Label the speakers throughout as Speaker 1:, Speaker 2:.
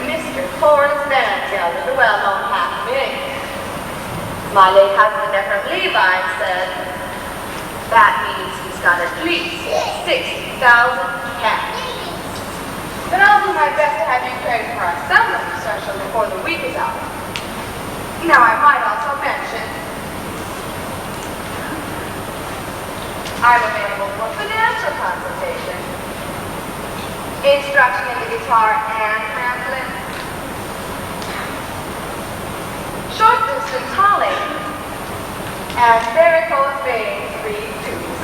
Speaker 1: Mr. Horace Mansfield, the well-known half-wig. My late husband, Ephraim Levi, said, that means he's got at least 60,000 cats. But I'll do my best to have you prepared for our summer special before the week is out. Now, I might also mention, I'm available for financial consultation, instruction in the guitar and mandolin, short distance hauling, and varicose veins 3 tubes.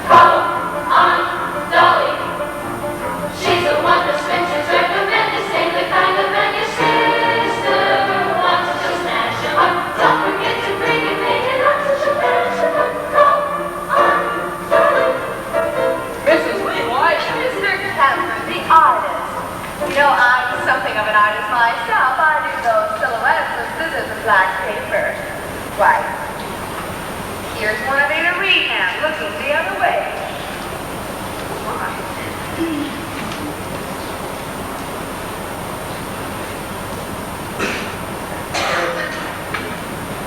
Speaker 2: Call on Dolly. She's the one that Spencer's recommended, saintly kind of man. Your sister wants to smash him up. Don't forget to bring him in and not such a fashion. Call on Dolly.
Speaker 3: Mrs. Levi.
Speaker 1: Mr. Cameron, the artist. You know, I'm something of an artist myself. I do those silhouettes with scissors and black paper. Right. Here's one of Ada Rehan looking the other way. Why?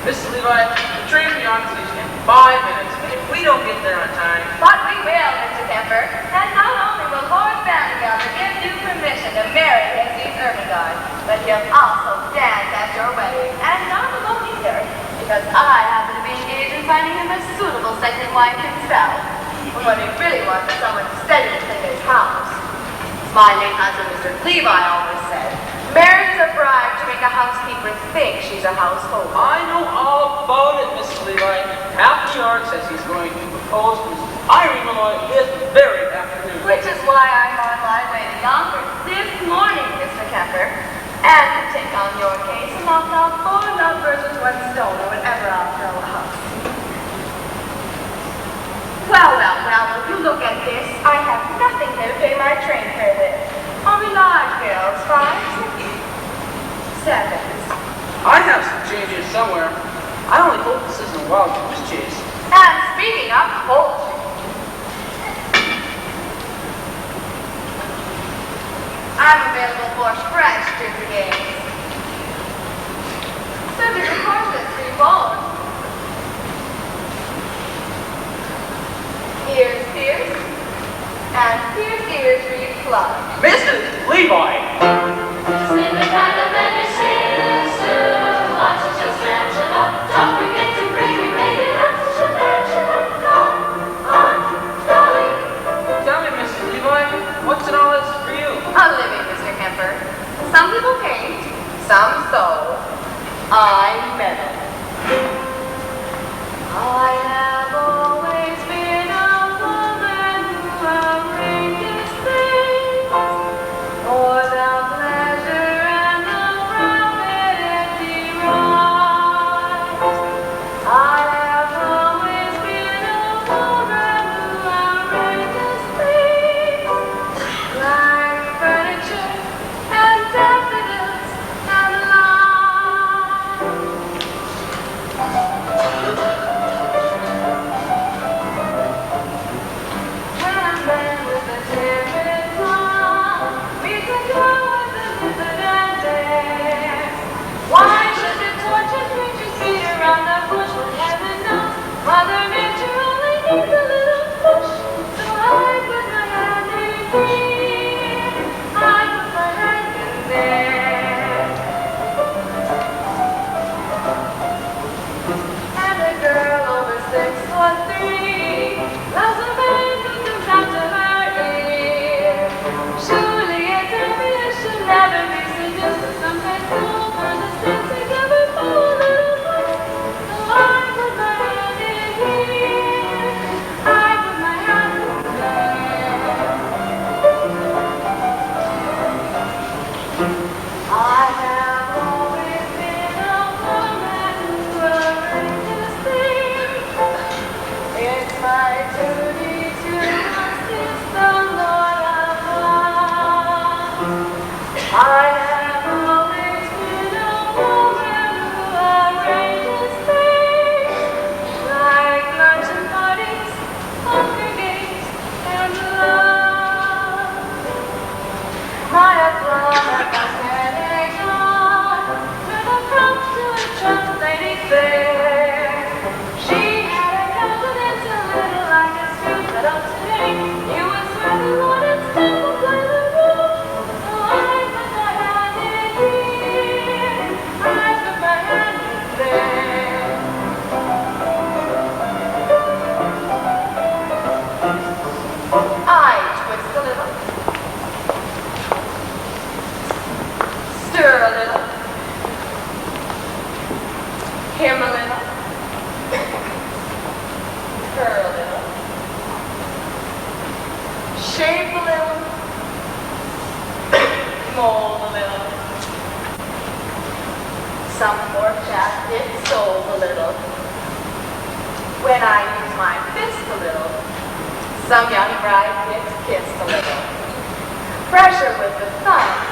Speaker 3: Mrs. Levi, the train beyond station in 5 minutes. If we don't get there on time...
Speaker 1: But we will, Mr. Kemper. And not only will Lord Vanderbilt give you permission to marry Mrs. Ermengarde, but he'll also dance at your wedding. And not alone either, because I happen to be engaged in finding him a suitable second wife himself. And what he really wants is someone steady to clean his house. My late husband, Mr. Levi, always said, marriage is a bribe to make a housekeeper think she's a householder.
Speaker 3: I know all about it, Mrs. Levi. Half New York says he's going to propose to Mrs. Irene Malloy this very afternoon.
Speaker 1: Which is why I'm on my way to Yonkers this morning, Mr. Kemper. And to take on your case and knock out 4 numbers with 1 stone or whatever I'll throw a house. Well, if you look at this, I have nothing here to pay my train fare with. Only large bills, 5, 6, 7.
Speaker 3: I have some changes somewhere. I only hope this isn't a wild goose chase.
Speaker 1: And speaking of poultry, I'm available for fresh turkey games. Serving of course 3 bones. Ears pierced, and pierced ears replugged.
Speaker 3: Mrs. Levi!
Speaker 2: Saintly kind of man. Your sister wants to smash him up. Don't forget to bring him in and not such a fashion. Call on Dolly.
Speaker 3: Tell me, Mrs. Levi, what's in all this for you?
Speaker 1: A living, Mr. Kemper. Some people paint, some sew. I meddle. I have always been a woman who arranges things for the pleasure and the profit it derives. I have always been a woman who arranges things like furniture and daffodils and lights. When a man with a timid smile meets a girl with a diffident air, why should the tortured creatures beat around the bush? Well, heaven knows Mother Nature only needs a little push. So I put my hand in here, I put my hand in there, and a girl over 6'3" loves a man who comes out to her ear. Surely it's obvious she'll never be seduced, but sometimes over the sense they give her a little push. So I put my hand in here, I put my hand in there. I have always been a woman who arranges things. It's my duty to assist the Lord above. I have always been a woman who arranges things like luncheon parties, poker games, and love. when I use my fist a little, some young bride gets kissed a little. Pressure with the thumbs,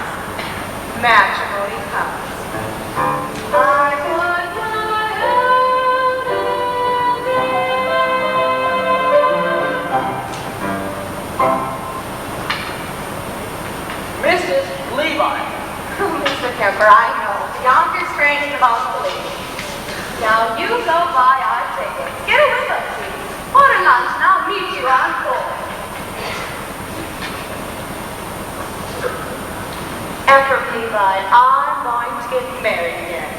Speaker 1: matrimony comes. I put my hand in
Speaker 3: Mrs. Levi.
Speaker 1: Mr. Kemper, I know. The Yonkers train is about to leave. Now you go buy our tickets. Get it with us, please. Order lunch and I'll meet you on board. Emperor Levi, I'm going to get married again.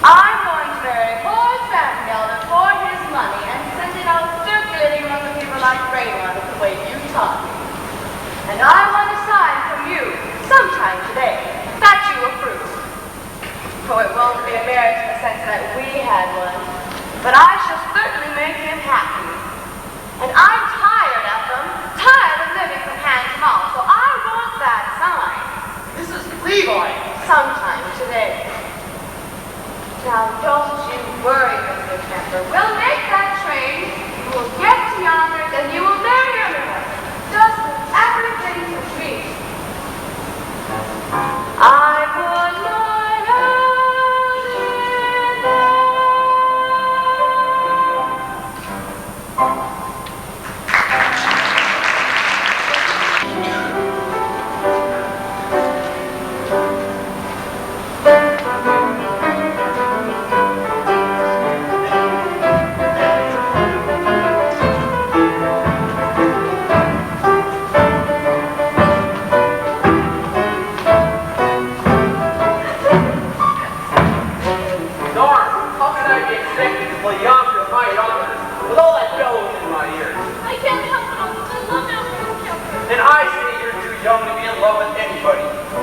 Speaker 1: I'm going to marry poor Samuel for his money and send it out circulating among the people like Raymond the way you taught me. And I want a sign from you sometime today that you approve. Oh, it won't be a marriage in the sense that we had one, but I shall certainly make him happy. And I'm tired of them, tired of living from hand to mouth, so I want that sign.
Speaker 3: Mrs. Levi.
Speaker 1: Sometime today. Now, don't you worry, Mr. Kemper. We'll make that train, you will get to Yonkers, and you will marry everyone. Just as everything is me. I put my hand in there.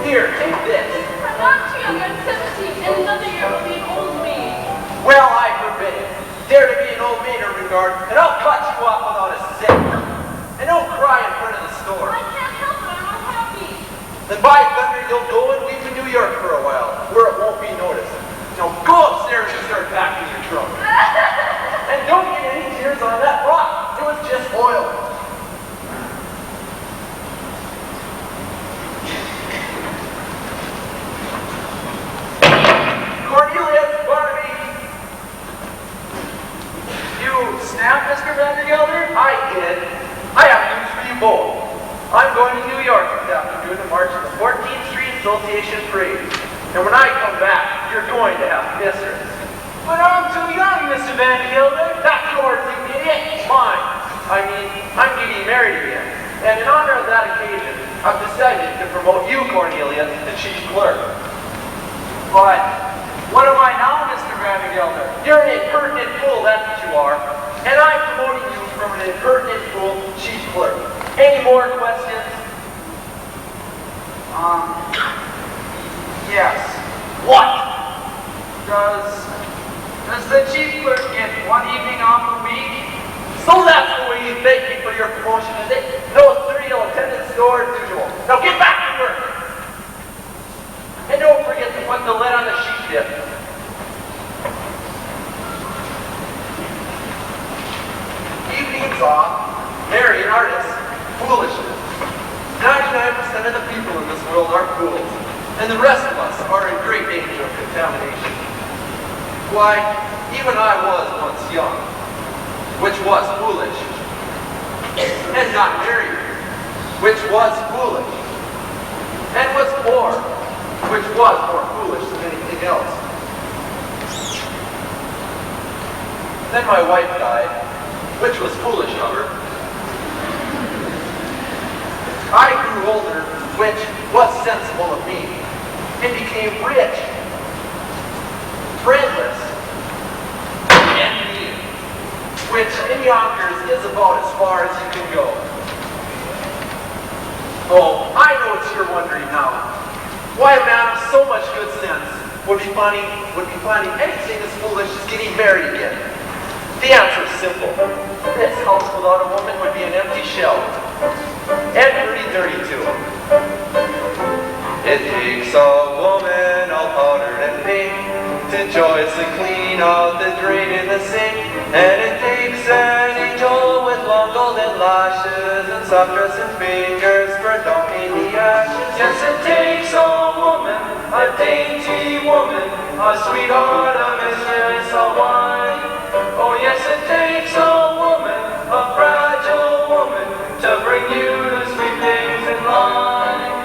Speaker 3: Here, take this.
Speaker 2: I'm not too young. I'm 17, and another year will be an old maid.
Speaker 3: Well, I forbid it. Dare to be an old maid in regard, and I'll cut you off without a cent. And don't cry in front of the store.
Speaker 2: I can't help it. I'm not happy.
Speaker 3: Then by thunder, you'll go and leave to New York for a while, where it won't be noticed. Now go upstairs and start packing your trunk. And don't get any tears on that rock. It was just oil. Cornelius, Barnaby. You snapped, Mr. Vandergelder? I did. I have news for you both. I'm going to New York this afternoon to march in the 14th Street Association Parade. And when I come back, you're going to have to miss her. But I'm too young, Mr. Vandergelder. That's yours, you idiot. Mine. I mean, I'm getting married again. And in honor of that occasion, I've decided to promote you, Cornelius, to chief clerk. But what am I now, Mr. Vandergelder? You're an impertinent fool, that's what you are. And I'm promoting you from an impertinent fool to chief clerk. Any more questions?
Speaker 4: Yes.
Speaker 3: What?
Speaker 4: Does the chief clerk get one evening off a week?
Speaker 3: So that's the way you thank me for your promotion, is it? No serial attendance store as usual. Now get back to work! And don't forget to put the lid on the sheet dip. Evenings off, marry an artist, foolishness. 99% of the people in this world are fools, and the rest of us are in great danger of contamination. Why, even I was once young, which was foolish, and not married, which was foolish, and was poor, which was more foolish than anything else. Then my wife died, which was foolish of her. I grew older, which was sensible of me, and became rich, friendless, and mean, which in Yonkers is about as far as you can go. Oh, I know what you're wondering now. Why a man of so much good sense would be finding anything as foolish as getting married again? The answer is simple. This house without a woman would be an empty shell. And pretty dirty too. It takes a woman all powdered and pink to joyously clean out the drain in the sink. And it takes
Speaker 5: an angel with long golden lashes and soft dressing fingers for thumping the ashes. Yes, it takes a woman, a dainty woman, a sweetheart, a mistress, a wife. Oh yes, it takes a woman, a fragile woman, to bring you the sweet things in life.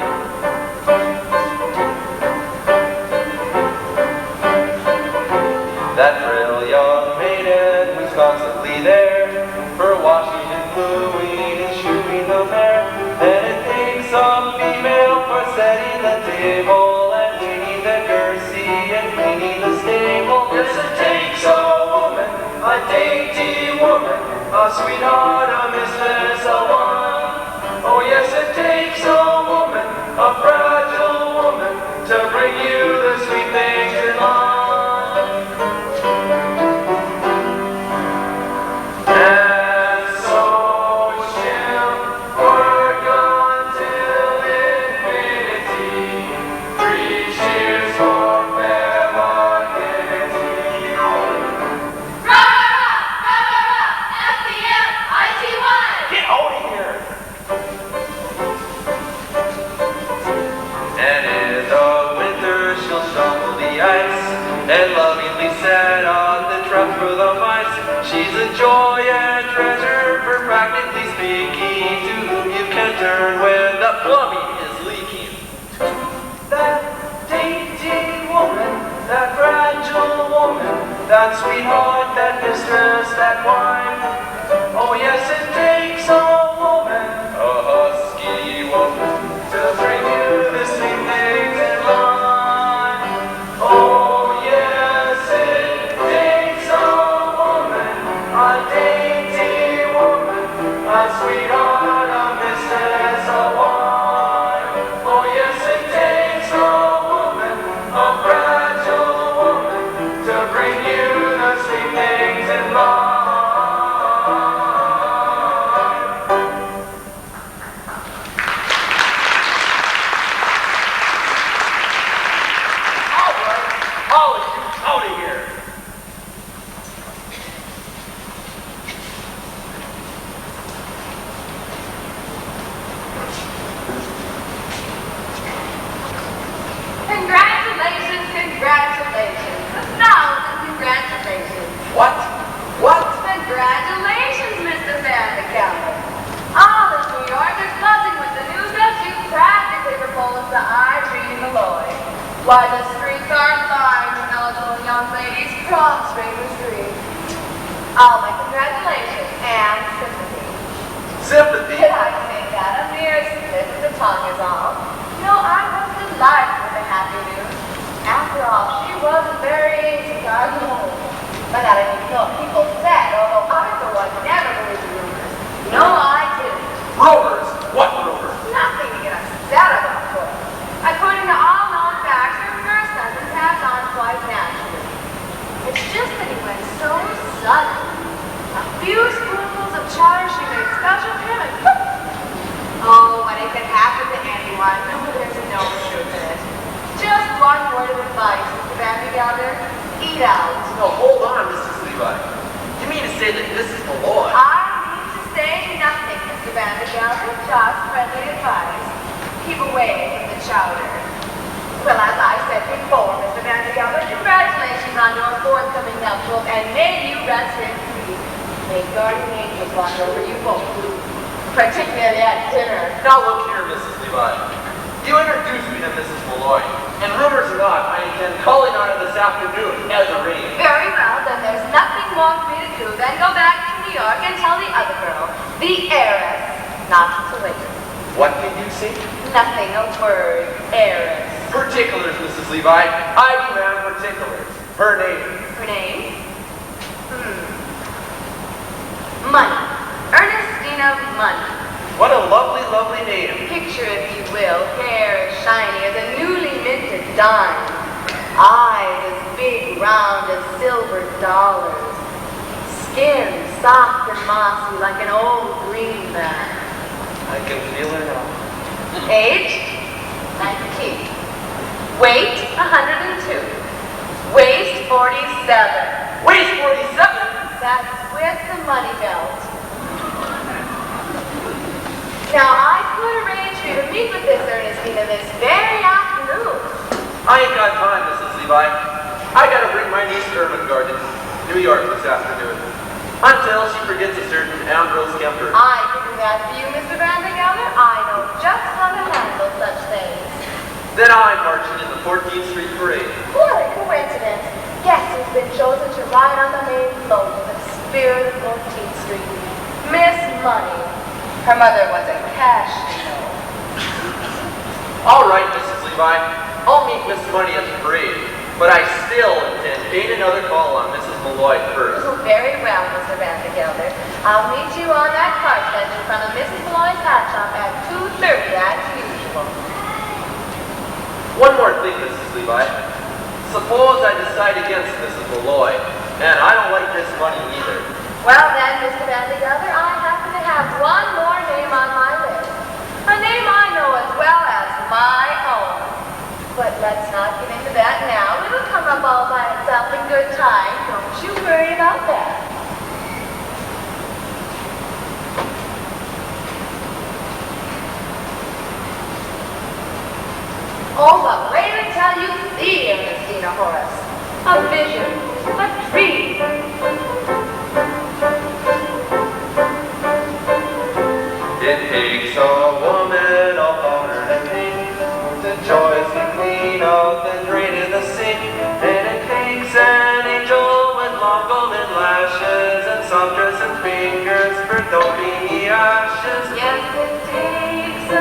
Speaker 5: That frail young maiden who's constantly there for washing and gluing and shoeing the mare. And it takes a female for setting the table and cleaning the kersey and cleaning the stable. Yes, it takes a woman, a dainty woman, a sweetheart, a mistress, a wife. Oh yes, it takes a woman, a fragile woman, to bring you the sweet things in life. And so she'll work until infinity. 3 cheers for femininity.
Speaker 2: FBM-IT1!
Speaker 5: Get out of here! And in the winter she'll shovel the ice and lovingly set out the trap for the mice. She's a joy and treasure for practically speaking, to whom you can turn when the plumbing is leaking. That dainty woman, that fragile woman, that sweetheart, that mistress, that wife. Oh yes, it takes a woman, a husky woman, to bring you the sweet things in life. Oh yes, it takes a woman, a dainty woman, a sweetheart, a mistress, a wife. Oh yes, it takes a woman, a fragile woman, to bring you the sweet things in life.
Speaker 3: All right, all of you out of here.
Speaker 1: Congratulations, congratulations. 1,000 congratulations.
Speaker 3: What? What?
Speaker 1: Congratulations, Mr. Van de Kelder. All of New York is buzzing with the news that you practically proposed to Irene Malloy. Why, the streets are lined with eligible young ladies prostrate the streets. All my congratulations and sympathy.
Speaker 5: Sympathy?
Speaker 1: Did I say that? A mere slip of the tongue is all. No, I was delighted with the happy news. After all, she was a very easy garden. But I didn't know what people said, although I, for one, never believed the rumors. No, I didn't.
Speaker 3: Rumors? What rumors?
Speaker 1: Nothing to get upset about, for. According to all known facts, her first husband passed on quite naturally. It's just that he went so sudden. A few spoonfuls of chowder she made special for him and poof! Oh, what it could happen to anyone. No, there's no truth in it. Just one word of advice, Mr. Van de Gelder. Eat out.
Speaker 5: No, hold on, Mrs. Levi. You mean to say that Mrs. Malloy?
Speaker 1: I mean to say nothing, Mr. Van de Gelder. Just friendly advice. Keep away from the chowder. Well, as I said before, Mr. Van de Gelder, congratulations on your forthcoming nuptials, and may you rest in peace. May guardian angels watch over you both, particularly at dinner.
Speaker 5: Now look here, Mrs. Levi. You introduced me to Mrs. Malloy, and rumors or not, I intend calling on her this afternoon as arranged.
Speaker 1: Very well, then there's nothing more for me to do than go back to New York and tell the other girl, the heiress, not to wait.
Speaker 5: What did you say?
Speaker 1: Nothing, a word, heiress.
Speaker 5: Particulars, Mrs. Levi. I demand particulars. Her name.
Speaker 1: Her name? Money. Ernestina Money.
Speaker 5: What a lovely, lovely name.
Speaker 1: Picture, if you will, hair as shiny as a newly minted dime. Eyes as big, round as silver dollars. Skin soft and mossy like an old greenback.
Speaker 5: I can feel her now.
Speaker 1: Age? 19. Weight? 102. Waist? 47.
Speaker 5: Waist 47?
Speaker 1: That's with the money belt. Now, I could arrange for you to meet with this Ernestina this very afternoon.
Speaker 5: I ain't got time, Mrs. Levi. I gotta bring my niece Ermengarde to New York this afternoon. Until she forgets a certain Ambrose Kemper.
Speaker 1: I can do that for you, Mr. Vandergelder. I know just how to handle such things.
Speaker 5: Then I'm marching in the 14th Street Parade.
Speaker 1: What a coincidence. Guess who's been chosen to ride on the main float of the spirit of 14th Street? Miss Money. Her mother was a cash, you know.
Speaker 5: All right, Mrs. Levi. I'll meet Miss Money at the parade. But I still intend paying another call on Mrs. Malloy first.
Speaker 1: Oh, very well, Mr. Vandergelder. I'll meet you on that cart bench in front of Mrs. Malloy's hat shop at 2:30 as usual.
Speaker 5: One more thing, Mrs. Levi. Suppose I decide against Mrs. Malloy, and I don't like Miss Money either.
Speaker 1: Well then, Mr. Vandergelder, I happen to have one more name on my list. A name I know as well as my own. But let's not get into that now. It'll come up all by itself in good time. Don't you worry about that. Oh, but wait until you see Ernestina Horace. A vision, a dream.
Speaker 5: It takes a woman of honor and pain to choice the queen of the drain in the sink. And it takes an angel with long golden lashes and soft dressed fingers for doping the ashes.
Speaker 1: Yes, it takes a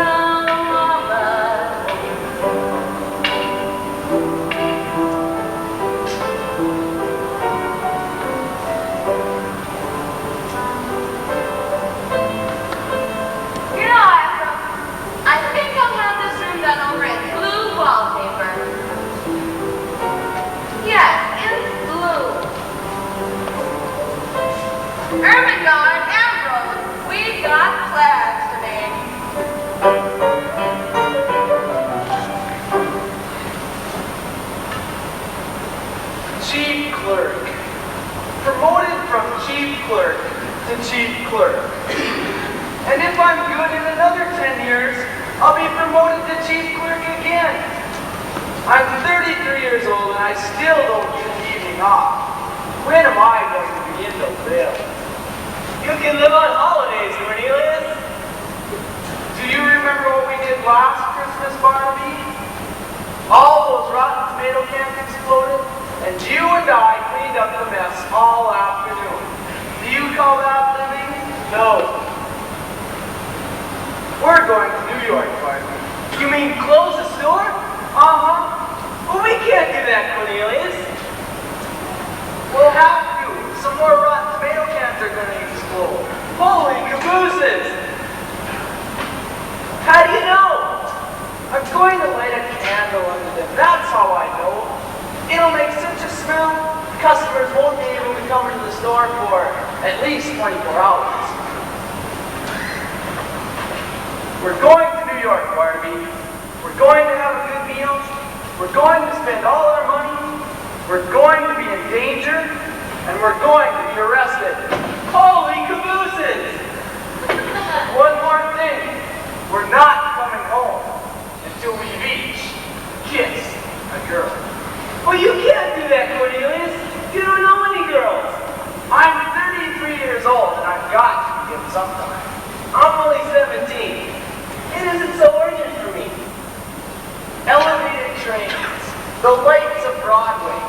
Speaker 1: woman. You know, I think I'll have this room done over in blue wallpaper. Yes, in blue. Ermengarde, Ambrose, we've got plans to make.
Speaker 3: Chief clerk. Promoted from chief clerk to chief clerk. And if I'm good in another 10 years, I'll be promoted to chief clerk again. I'm 33 years old and I still don't get the evening off. When am I going to begin to live?
Speaker 4: You can live on holidays, Cornelius.
Speaker 3: Do you remember what we did last Christmas, Barnaby? All those rotten tomato cans exploded, and you and I cleaned up the mess all afternoon. Do you call that living? No. We're going to New York, Barnaby.
Speaker 4: You mean close the store?
Speaker 3: Uh-huh.
Speaker 4: Well, we can't do that, Cornelius.
Speaker 3: We'll have to. Some more rotten tomato cans are going to explode.
Speaker 4: Holy cabooses!
Speaker 3: How do you know? I'm going to light a candle under them. That's how I know. It'll make such a smell, customers won't be able to come into the store for at least 24 hours. We're going to New York, Barnaby. We're going to have a good meal. We're going to spend all our money. We're going to be in danger. And we're going to be arrested.
Speaker 4: Holy cabooses!
Speaker 3: One more thing. We're not coming home until we've each kissed a girl.
Speaker 4: Well, you can't do that, Cornelius. You don't know any girls.
Speaker 3: I'm 33 years old and I've got to begin sometime.
Speaker 4: I'm only 17. It isn't so urgent for me.
Speaker 3: Elevated trains, the lights of Broadway,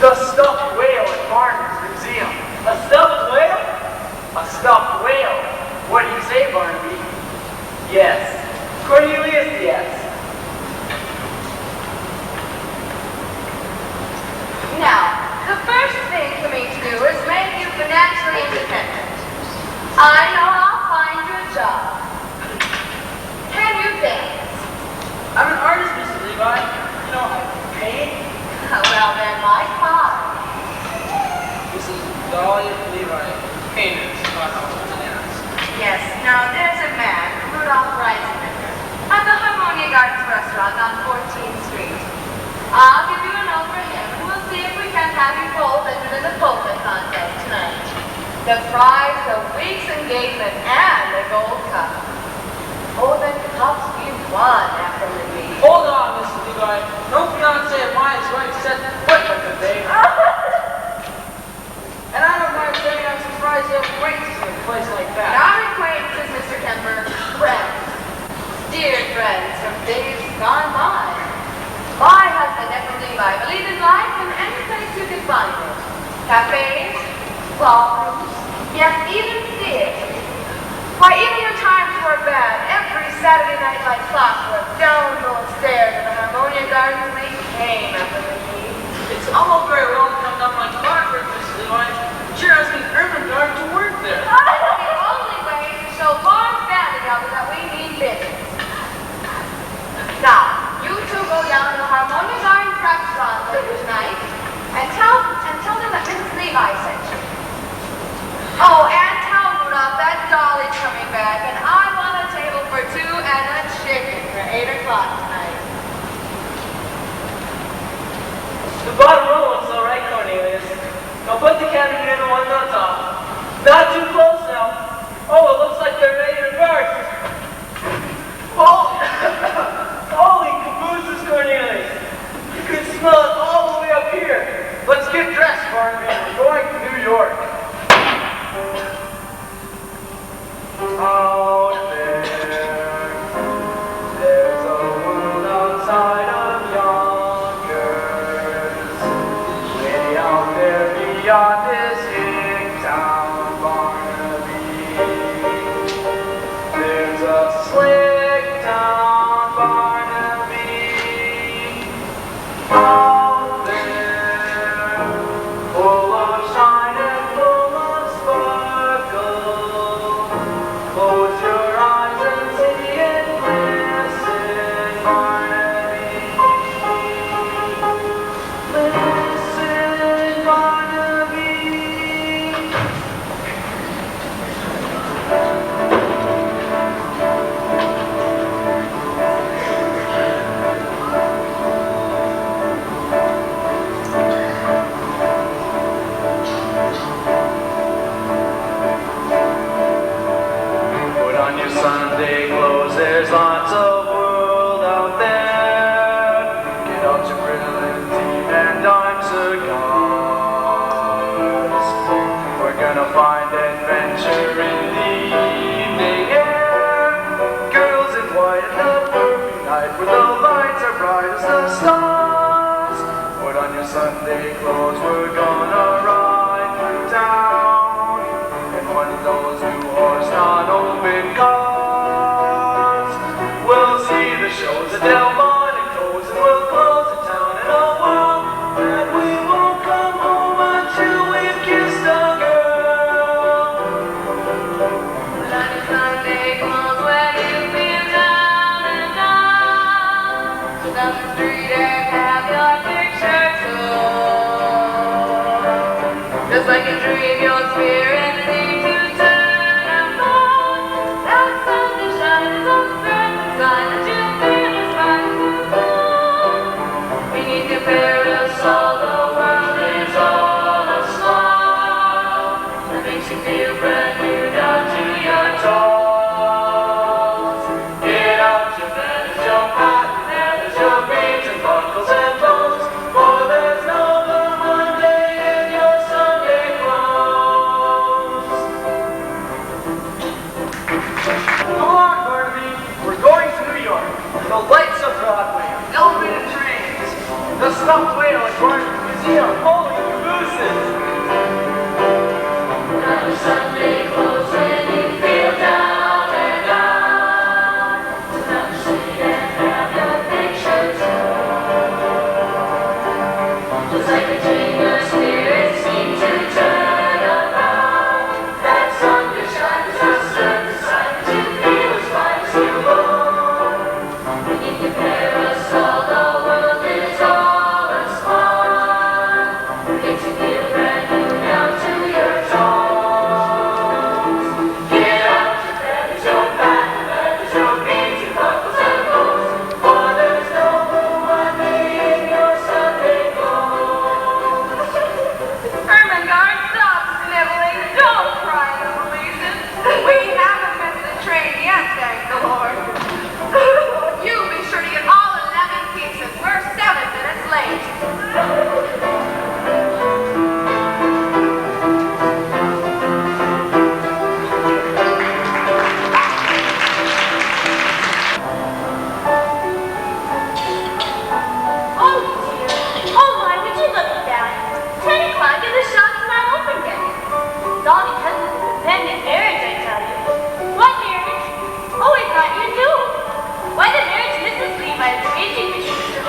Speaker 3: the stuffed whale at Barnum's Museum.
Speaker 4: A stuffed whale?
Speaker 3: A stuffed whale. What do you say, Barnaby?
Speaker 4: Yes. Cornelius, yes.
Speaker 1: Now, the first thing for me to do is make you financially independent. I know I'll find you a job. Can you dance?
Speaker 4: I'm an artist, Mr. Levi. You know, I paint.
Speaker 1: Well then, my card.
Speaker 4: Mrs. Dolly Levi, painters, not dance.
Speaker 1: Yes, now there's a man, Rudolph Reisenbecker, at the Harmonia Gardens restaurant on 14th Street. I'll give you a note for him, and we'll see if we can have you both entered in the pulpit contest tonight. the prize, the week's engagement, and the gold cup. Oh, the cups we won after the week.
Speaker 4: Hold on, Mrs. Levi. No fiancé of mine is going to set foot with the babe. And I don't mind saying I'm surprised you have acquaintances in a place like that.
Speaker 1: Not acquaintances, Mr. Kemper. Friends. Dear friends from days gone by. My husband, Edward Levi, believed in life in any place you could find it. Cafes, ballrooms, yes, even theaters. Why, even your times were bad. Every Saturday night like clockwork, down those stairs of the Harmonia Gardens they came after the tea.
Speaker 4: It's all very well to come down like clockwork, Mrs. Levi. Sure has been Ermengarde to work there.
Speaker 1: The only way is to show Lawrence Vandergelder that we mean business. Now, you two go down to the Harmonia Gardens restaurant later tonight and tell them that Mrs. Levi sent you. Oh, and tell Rudolph that Dolly's coming back, and I want a table for two and a chicken for 8 o'clock tonight.
Speaker 4: The bottom row looks all right, Cornelius. Now put the candy in the one on top. Not too close now. Oh, it looks like they're ready to burst. Oh, holy cabooses, Cornelius. You can smell it all the way up here.
Speaker 3: Let's get dressed, Barnaby. We're going to New York. Out there's a world outside of Yonkers. Way out there beyond this hick town, Barnaby. There's a slick town, Barnaby. Out there, full of shine and full of sparkle. Close your eyes and see it glisten, Barnaby. Listen, Barnaby. Put on your Sunday clothes, there's lots of world out there. Get out your brilliant tea and dime cigars. We're gonna find adventure in the evening air. Girls in white and the perfect night where the lights are bright as the stars. Put on your Sunday clothes, we're gonna ride through town in one of those new horse non-open cars. We'll see the shows at Delmonico's and we'll close the town in a while. And we won't come home until we've kissed a girl.
Speaker 1: Put on your Sunday clothes when you feel down and down. So down the street and have your picture took. Just like a dream, your spirit seems to turn around. That sun to shine is a certain sign that you feel inspired to go. Beneath your parasol, the world is all a smile that makes you feel brand new down to your toes.
Speaker 3: Get out your feathers, your patent leathers, your beads and buckles and bows. For there's no blue Monday in your Sunday clothes. Come on, Barnaby. We're going to New York. The lights of Broadway, elevated trains, the stuffed whale at Barnaby Museum. Holy cabooses!
Speaker 2: Put on your Sunday clothes when you feel down and down. Sit down the street and have your picture took. Just like a dream, your spirit seems to turn around. That sun to shine is a certain sign that you feel as fine as you are. Beneath your parasol, the world is all a smile. Makes you feel brand new down to your toes.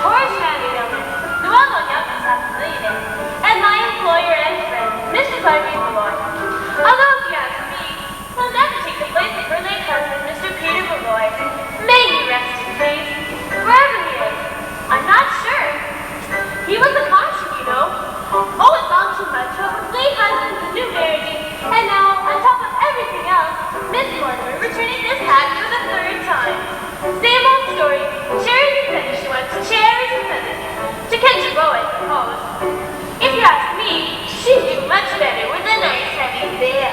Speaker 2: Horace Vanderbilt, the well-known young millionaire, and my employer and friend, Mr. Clarky Malloy. Although, if you ask me, he'll never take the place of her late husband, Mr. Peter Malloy. May he rest in peace, wherever he is. I'm not sure. He was a caution, you know. Oh, it's all too much for her late husband, the new marriage, and now, on top of everything else, Miss Mortimer returning this hat for the third time. Same old story. Cherries and feathers she wants, cherries and feathers. To catch a beau, I suppose. If you ask me, she'd do much better with a nice heavy veil.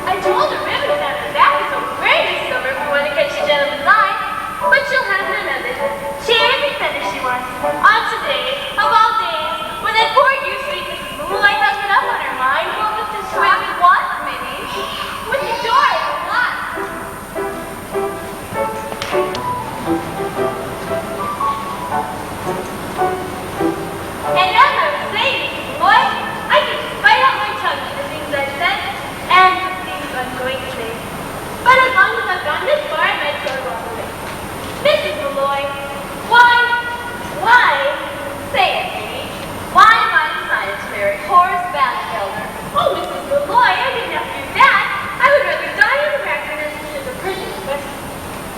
Speaker 2: I told her ribbons down her back is so great this summer if we want to catch a gentleman's eye, but she'll have none of it. Cherries and feathers she wants. On today, of all days, when that poor dear sweet Mrs. Moonlight has it up on her mind, what was this with what, Minnie? With the joy of what? And as I was saying, Mrs. Boy, I can just bite out my tongue for the things I've said and the things I'm going to say. But as long as I've gone this far, I might go along with it. Mrs. Malloy, why, say it, Minnie, why am I decided to marry Horace Vanderbilt? Oh, Mrs. Malloy, I didn't have to do that. I would rather die in the practice than the prison question.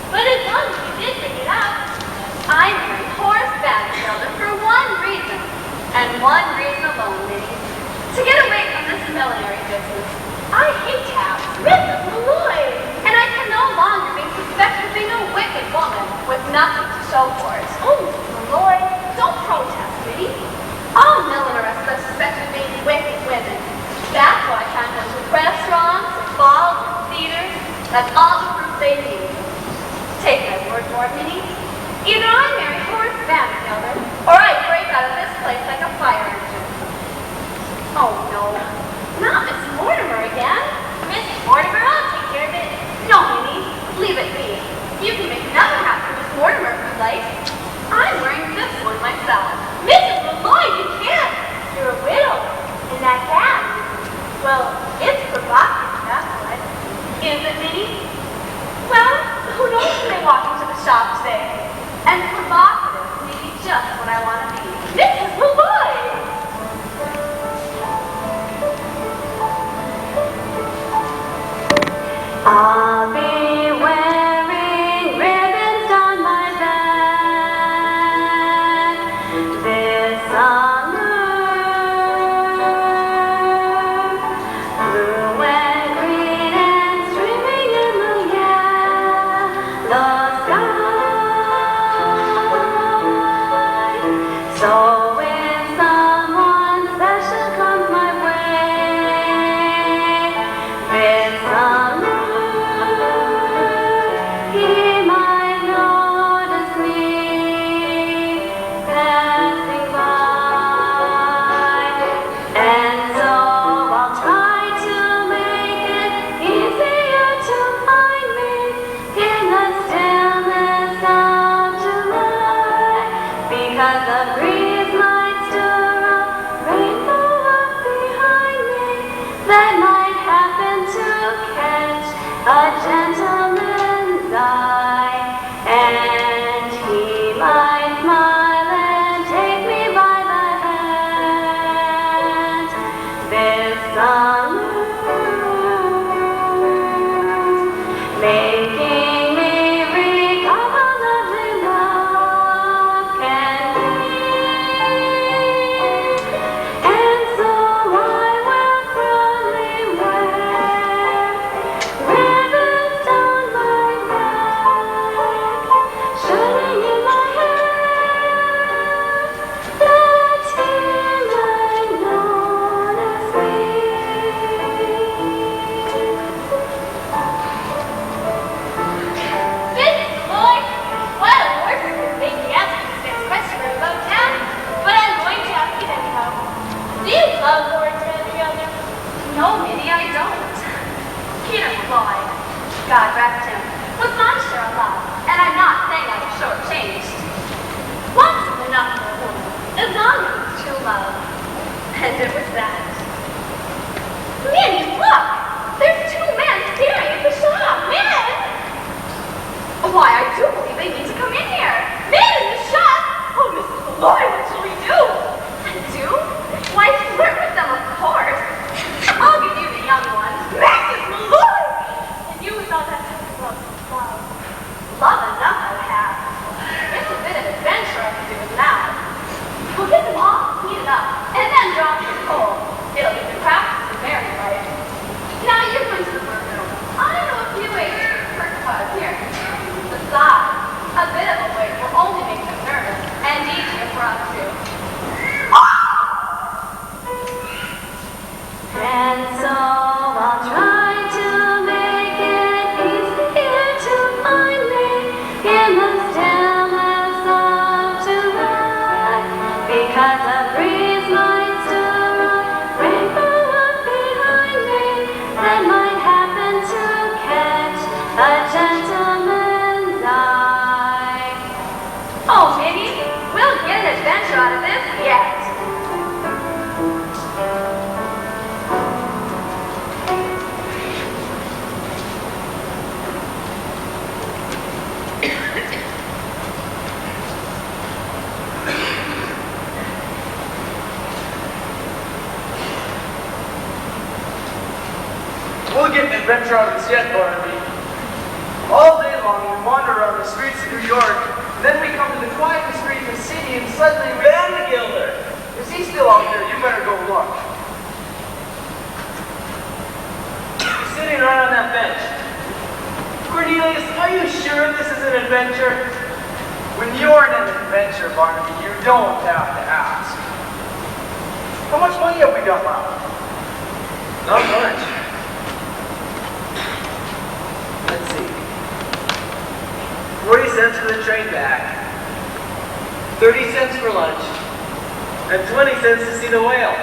Speaker 2: But as long as you did bring it up, I married Horace Vanderbilt for one reason, and one reason alone, Minnie. To get away from this millinery business. I hate tabs, Mrs. Malloy, and I can no longer be suspected of being a wicked woman with nothing to show for it. Oh, Mrs. Malloy, don't protest, Minnie. All millinerists are suspected of being wicked women. That's why I can't go to restaurants, balls, theaters. That's all the proof they need. Take my word for it, Minnie. Either I marry Horace Vanderbilt, or I break out of this place like a fire engine. Oh, no. Not Miss Mortimer again. Miss Mortimer, I'll take care of it. No, Minnie, leave it be. You can make another hat for Miss Mortimer if you like. I'm wearing this one myself. Mrs. Malloy, you can't. You're a widow. And that hat, well, it's provocative, that's what. Is it, Minnie? Well, who knows when they walk into the shop today? And provocative may be just what I want to be. Mrs. Malloy! I'll be wearing ribbons down my back this summer, blue and green and streaming in the yellow sky. So if someone special comes my way this summer, he might notice me passing by, and so I'll try to make it easier to find me in the stillness of July, because the breeze might stir a rainbow up behind me that might happen to catch a gentleman's eye, and he might smile and take me by the hand this summer, making me recall how lovely love can be. And so I will proudly wear ribbons down my back, shining in my hair, that he might notice me. Mrs. Malloy, what a word for you make me answer this next question from about town, but I'm going to ask it anyhow. Do you love Horace Vanderbilt? No, Minnie, I don't. Peter Malloy, God rest him, was my share of love, and I'm not saying I was shortchanged. Once is enough for a woman, as long as it's true love. And it was that. Minnie, look! There's two men staring at the shop. Men!
Speaker 3: just yet, Barnaby. All day long we wander around the streets of New York, and then we come to the quietest street in the city, and suddenly we...
Speaker 4: Van Gilder!
Speaker 3: Is he still out there? You better go look.
Speaker 4: He's sitting right on that bench. Cornelius, are you sure this is an adventure?
Speaker 3: When you're in an adventure, Barnaby, you don't have to ask. How much money have we got left?
Speaker 4: Not much. Let's see. 40 cents for the train back. 30 cents for lunch. And 20 cents to see the whale.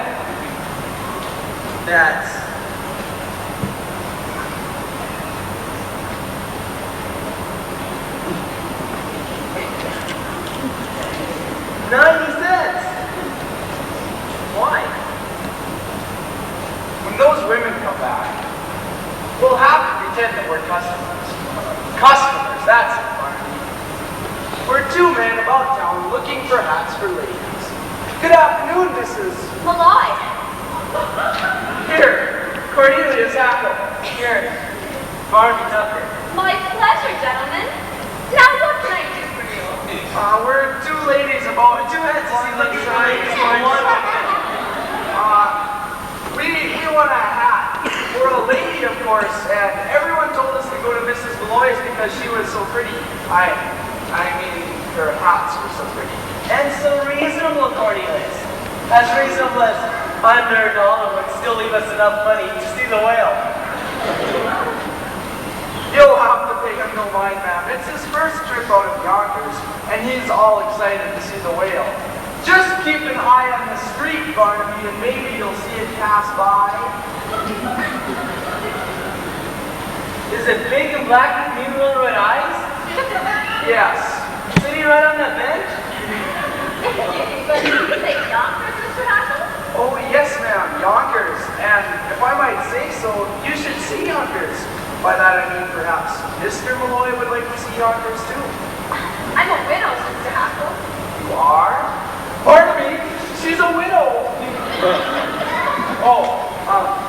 Speaker 4: That's... $90 cents! Why?
Speaker 3: When those women come back, we'll have to pretend that we're customers. Customers, that's it, Barnaby. We're two men about town looking for hats for ladies. Good afternoon, Mrs.
Speaker 1: Malloy.
Speaker 3: Here, Cornelius Hackle.
Speaker 4: Here, Barnaby Tucker.
Speaker 1: My pleasure, gentlemen. Now what can I do for you?
Speaker 3: We're two ladies about two heads to see looking for ladies. We want a hat. We're a lady, of course, and everyone told us to go to Mrs. Malloy's because she was so pretty. I mean, her hats were so pretty.
Speaker 4: And so reasonable, Cornelius. As reasonable as $100 would still leave us enough money to see the whale.
Speaker 3: You'll have to pay him no mind, ma'am. It's his first trip out of Yonkers, and he's all excited to see the whale. Just keep an eye on the street, Barnaby, and maybe you'll see it pass by.
Speaker 4: Is it big and black with mean little red eyes?
Speaker 3: Yes.
Speaker 4: Sitting right on that bench?
Speaker 1: But you say Yonkers, Mr. Hackle?
Speaker 3: Oh, yes, ma'am, Yonkers. And if I might say so, you should see Yonkers. By that I mean perhaps Mr. Malloy would like to see Yonkers too.
Speaker 1: I'm a widow, Mr. Hackle.
Speaker 3: You are? Barnaby, she's a widow.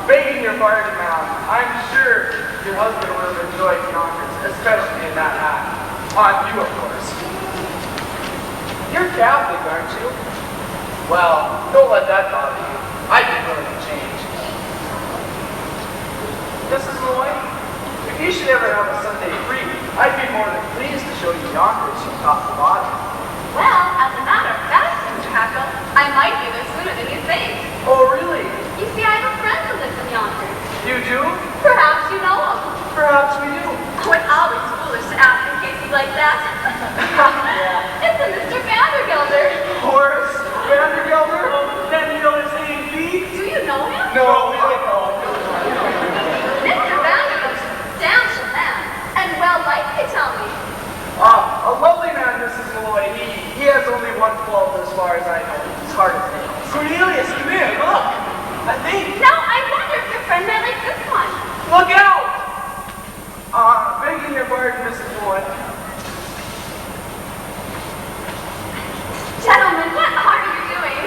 Speaker 3: Begging your pardon, ma'am. I'm sure your husband would have enjoyed Yonkers, especially in that hat. On you, of course. You're Catholic, aren't you? Well, don't let that bother you. I'd be willing to change. Mrs. Malloy, if you should ever have a Sunday free, I'd be more than pleased to show you Yonkers from top to bottom.
Speaker 1: Well, as a matter of fact, Mr. Hackle, I might be there sooner than you think.
Speaker 3: Oh, really?
Speaker 1: You see, I have a friend who lives in Yonkers.
Speaker 3: You do?
Speaker 1: Perhaps you know him.
Speaker 3: Perhaps we do.
Speaker 1: Oh, it's always foolish to ask in cases like that. It's a Mr. Vandergelder.
Speaker 3: Horace Vandergelder?
Speaker 4: Vandergelder's A&B?
Speaker 1: Do you know him?
Speaker 3: No,
Speaker 1: Mr. Vandergelder's a substantial man, and well liked, they tell me.
Speaker 3: A lovely man, Mrs. Malloy. He has only one fault as far as I know. He's hard as nails.
Speaker 4: Cornelius, come here, look. I think.
Speaker 1: Now, I wonder if your friend might like this one.
Speaker 4: Look out!
Speaker 3: Begging your pardon, Mrs. Malloy.
Speaker 1: Gentlemen, what are you doing?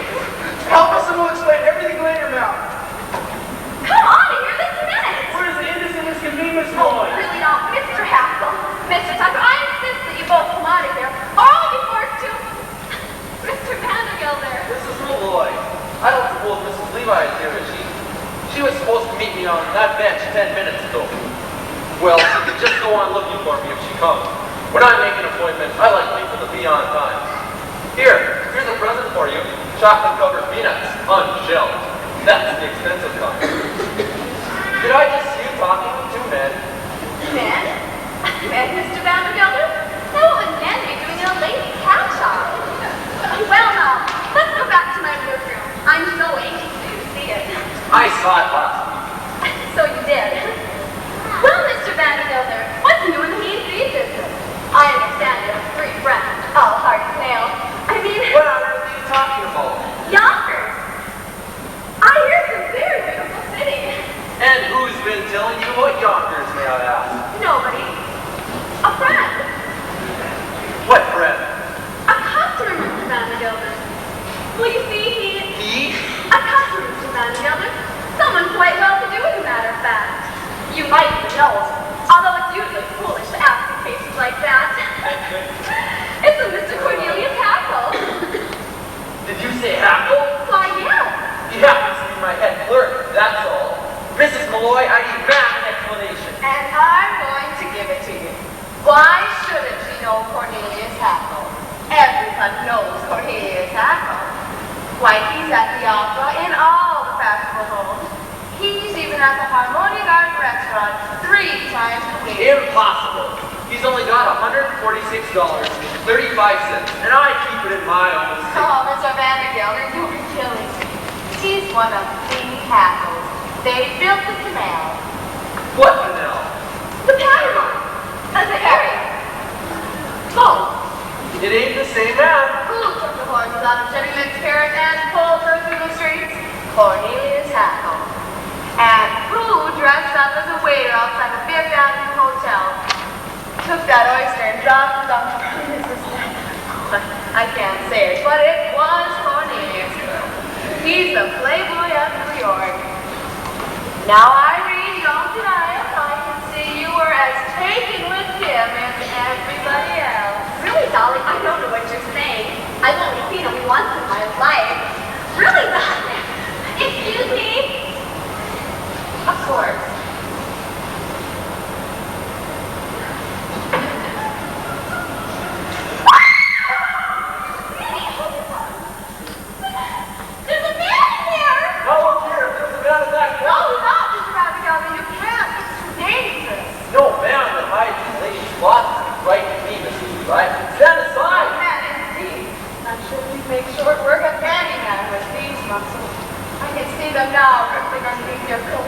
Speaker 3: Help us and we'll explain everything later, ma'am.
Speaker 1: Come on here this minute.
Speaker 4: We're as innocent as can be, Miss
Speaker 1: Oh,
Speaker 4: Malloy.
Speaker 1: really not, Mr. Haskell. Mr. Tucker, I insist that you both come out of here, or I'll be forced to... Mr. Vandergelder.
Speaker 5: Mrs. Malloy, I don't suppose Mrs. Levi is here, is she? She was supposed to meet me on that bench 10 minutes ago. Well, she could just go on looking for me if she comes. When I make an appointment, I like people to be on time. Here's a present for you. Chocolate-covered peanuts, unshelled. That's the expensive kind. Did I just see you talking to two men?
Speaker 1: Men? Men, Mr. Vandergelder? Now what would men be doing in a lady's hat shop? Well, now, let's go back to my workroom. I'm so anxious for you to see it.
Speaker 5: I saw it last week.
Speaker 1: So you did. Well, Mr. Vandergelder, what's new in the mean feed business? I understand you have 3 friends, all hard as nails. I mean...
Speaker 5: What on earth are you talking about?
Speaker 1: Yonkers! I hear it's a very beautiful city.
Speaker 5: And who's been telling you about Yonkers, may I ask?
Speaker 1: Nobody. A friend.
Speaker 5: What friend?
Speaker 1: A customer, Mr. Vandergelder. Well, you see,
Speaker 5: He?
Speaker 1: a customer, Mr. Vandergelder. Someone quite
Speaker 3: say Hackle?
Speaker 1: Why, yes.
Speaker 3: He happens to be my head clerk, that's all. Mrs. Malloy, I demand an explanation.
Speaker 1: And I'm going to give it to you. Why shouldn't you know Cornelius Hackle? Everyone knows Cornelius Hackle. Why, he's at the opera in all the fashionable homes. He's even at the Harmonia Garden restaurant 3 times a week.
Speaker 3: Impossible. He's only got $146.35, and I keep it in my own state.
Speaker 1: Oh, Mr. Vandergelder, you'll be killing me. He's one of the Hackles. They built the canal.
Speaker 3: What canal?
Speaker 1: The Panama. The area. Both.
Speaker 3: It ain't the same man.
Speaker 1: Who took the horses out of Jenny Lynn's carriage and pulled her through the streets? Cornelius Hackle. And who dressed up as a waiter outside the Fifth Avenue Hotel? Took that oyster and dropped it on Mrs. I can't say it, but it was Cornelius. He's the playboy of New York. Now, Irene, don't deny it. I can see you were as taken with him as everybody else.
Speaker 2: Really, Dolly, I don't know what you're saying. I've only seen him once in my life. Really, Dolly? Excuse me?
Speaker 1: Of course.
Speaker 2: There's a man in there!
Speaker 3: No, look here. There's a man in that
Speaker 1: No,
Speaker 3: corner.
Speaker 1: not Mr. Abigail. You can't. It's too dangerous.
Speaker 3: No man that hides his lady's closet is right to me, Mrs. Right? Stand aside.
Speaker 1: Man, indeed. I'm sure we make short work of handyman with these muscles. I can see them now rippling underneath your coat.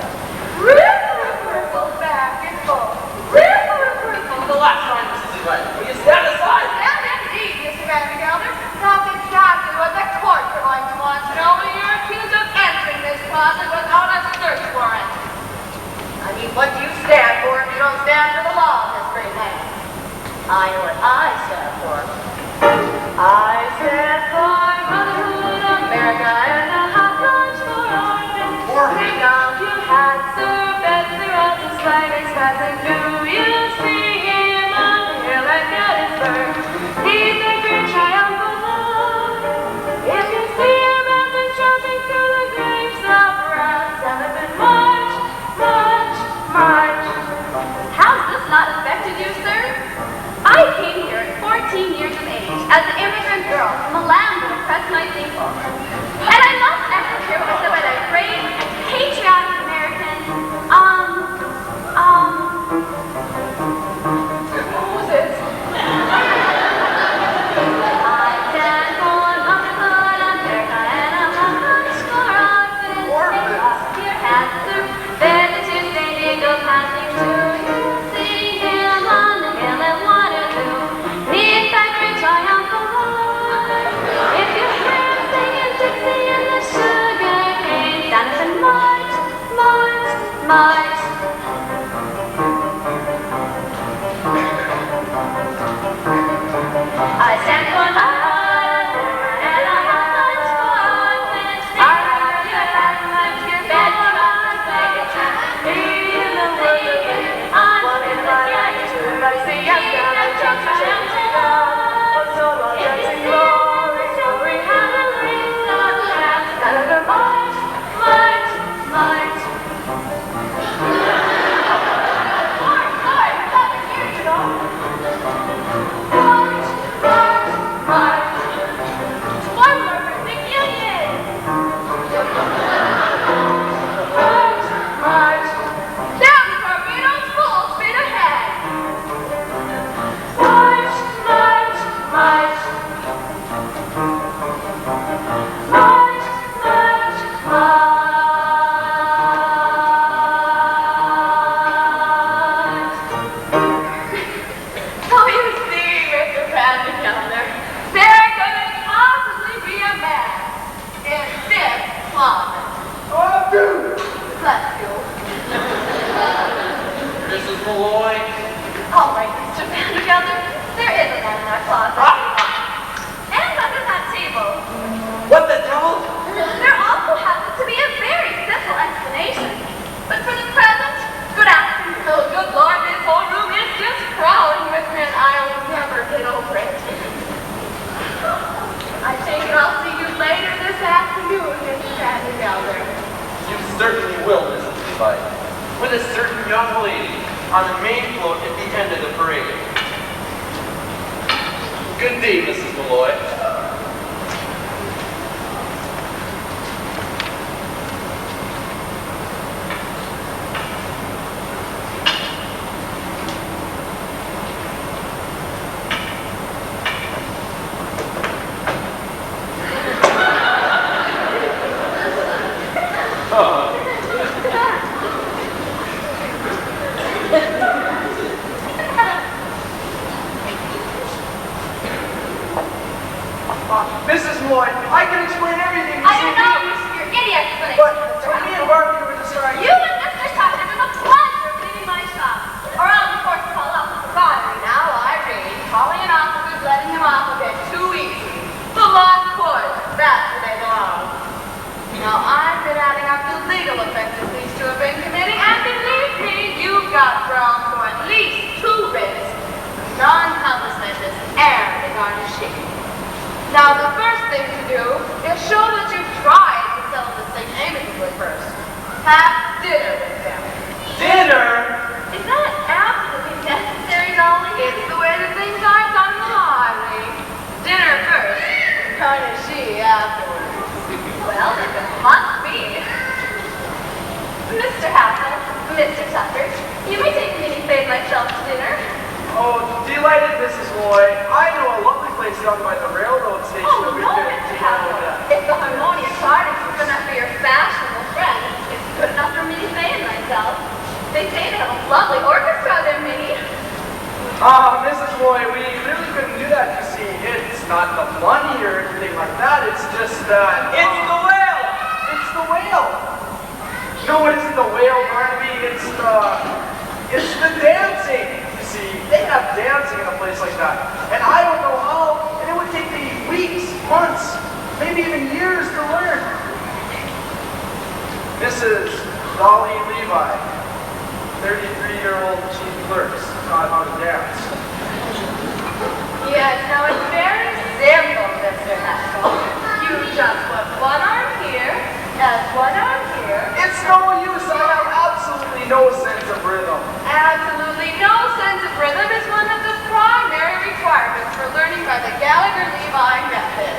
Speaker 1: Ripple, back and forth. Ripple.
Speaker 3: The last time, Mrs. Right. Will you stand aside?
Speaker 1: And indeed, Mr. Vandergelder, that's exactly what the courts are going to want to know when you're accused of entering this closet without a search warrant. I mean, what do you stand for if you don't stand for the law of this great land? I know what I stand for. I stand for motherhood, America, and a hot lunch for orphans. Bring out your hats, sir, Betsy Rose's flag is passing through. You see him on the hill at Gettysburg. He's the great triumphant love. If you see him as he's trudging through the graves of round 7th and March, March, March.
Speaker 2: How's this not affected you, sir? I came here at 14 years of age as an immigrant girl from a land that oppressed my people. And I must enter here with a brave, patriotic American,
Speaker 1: Moses.
Speaker 2: I stand for motherhood, America, and a hot lunch for orphans. Take off your hats, sir, there's a Tuesday eagle passing through. You see him on the hill at Waterloo. Neath that great triumphal arch. If you hear him singing Dixie in the sugar cane, stand up and march, march, march. I stand for motherhood and a hot lunch for orphans. Take off your hats, lift your bed, drop the baggage, hear the singing on to the gate. See the triumphal arch. If you see the story, have a race of crafts. Stand up and march, march, march. One more for the Union!
Speaker 1: March, march. Down the torpedoes, full speed ahead. March, march, march. March, march, march. So you see, Mr. Vandergelder, there couldn't possibly be a man in this closet.
Speaker 3: Oh, dude!
Speaker 1: Bless you.
Speaker 3: Mrs. Malloy.
Speaker 1: All right, Mr. Vandergelder, there is a man in our closet. And under that table.
Speaker 3: What the devil?
Speaker 1: There also happens to be a very simple explanation. But for the present, good afternoon. Oh, good Lord, this whole room is just crawling with men. I'll never get over it. I take it I'll see you later
Speaker 5: Certainly will, Mrs. Levi. With a certain young lady on the main float at the end of the parade. Good day, Mrs. Malloy.
Speaker 3: Mrs. Malloy, I can explain everything.
Speaker 1: I don't know, your idiot explanation.
Speaker 3: But me and Barbie were just trying.
Speaker 1: You and Mr. Tucker, it is a pleasure leaving my shop. Or I'll be forced to call up the lottery. Now I read, calling an officer, letting him off a bit too easy. The lost court, that's where they belong. Now I've been adding up the legal offenses these two have been committing, and believe me, you've got grounds for at least 2 writs. Non-compos and a garnishee. Now the first thing to do is show that you've tried to settle this thing amicably first. Have dinner with them.
Speaker 3: Dinner?
Speaker 1: Is that absolutely necessary, Dolly? It's the way that things are done in the highway. Dinner first, garnishee afterwards. Well, if it must be. Mr. Hassel, Mr. Tucker, you may take me and fade myself to dinner.
Speaker 3: Oh, delighted, Mrs. Malloy. I know a lovely place down by the railroad station
Speaker 1: Oh,
Speaker 3: that we
Speaker 1: no,
Speaker 3: could
Speaker 1: Mr.
Speaker 3: take a
Speaker 1: Hassel.
Speaker 3: look at.
Speaker 1: If the harmonious party is good enough for your fashionable friend, it's good enough for me to fan myself. They say they have a lovely orchestra there, Minnie.
Speaker 3: Mrs. Malloy, we really couldn't do that, you see. It's not the money or anything like that. It's just that...
Speaker 4: It's the whale!
Speaker 3: It's the whale! No, it isn't the whale, Barnaby. It's the dancing. You see, they have dancing in a place like that. And I don't know how, and it would take me weeks, months, maybe even years to learn. Mrs. Dolly Levi, 33-year-old chief clerks, taught how to dance.
Speaker 1: Yes, now it's very simple, Mr. Hassel. You just put one arm here and one arm here.
Speaker 3: It's no use. I have absolutely no sense of rhythm.
Speaker 1: Absolutely no sense of rhythm is one of the primary requirements for learning by the Gallagher-Levi method.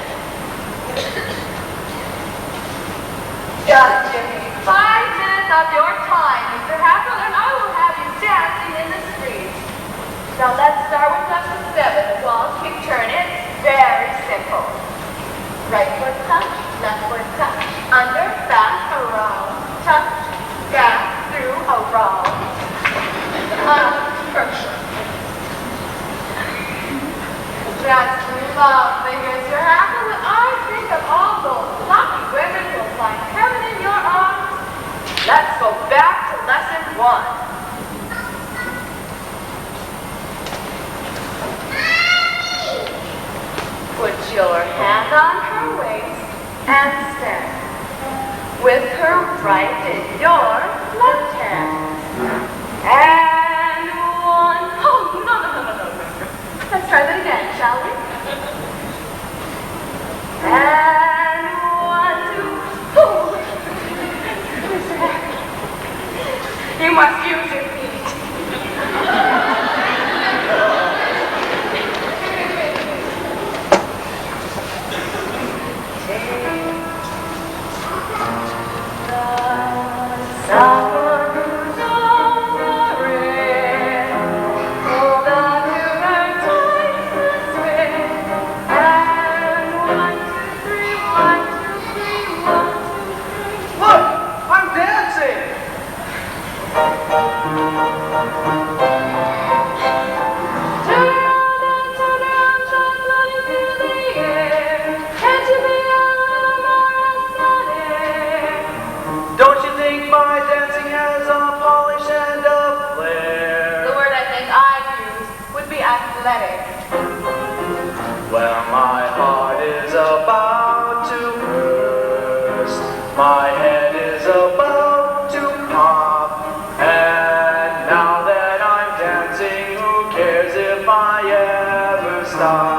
Speaker 1: Just give me 5 minutes of your time, Mr. Hassel, and I will have you dancing in the street. Now let's start with lesson 7, the waltz kick turn. It's very simple. Right foot touch, left foot touch, under, back, around, touch, back, through, around. Perfect. That's lovely, Mr. Hassel, and I think of all those lucky women who will find heaven in your arms. Let's go back to lesson 1. Put your hand on her waist and stand. With her right in your left hand. And 1. Oh, no. Let's try that again, shall we? And 1, 2. You must use your feet.
Speaker 5: Well, my heart is about to burst, my head is about to pop, and now that I'm dancing, who cares if I ever stop?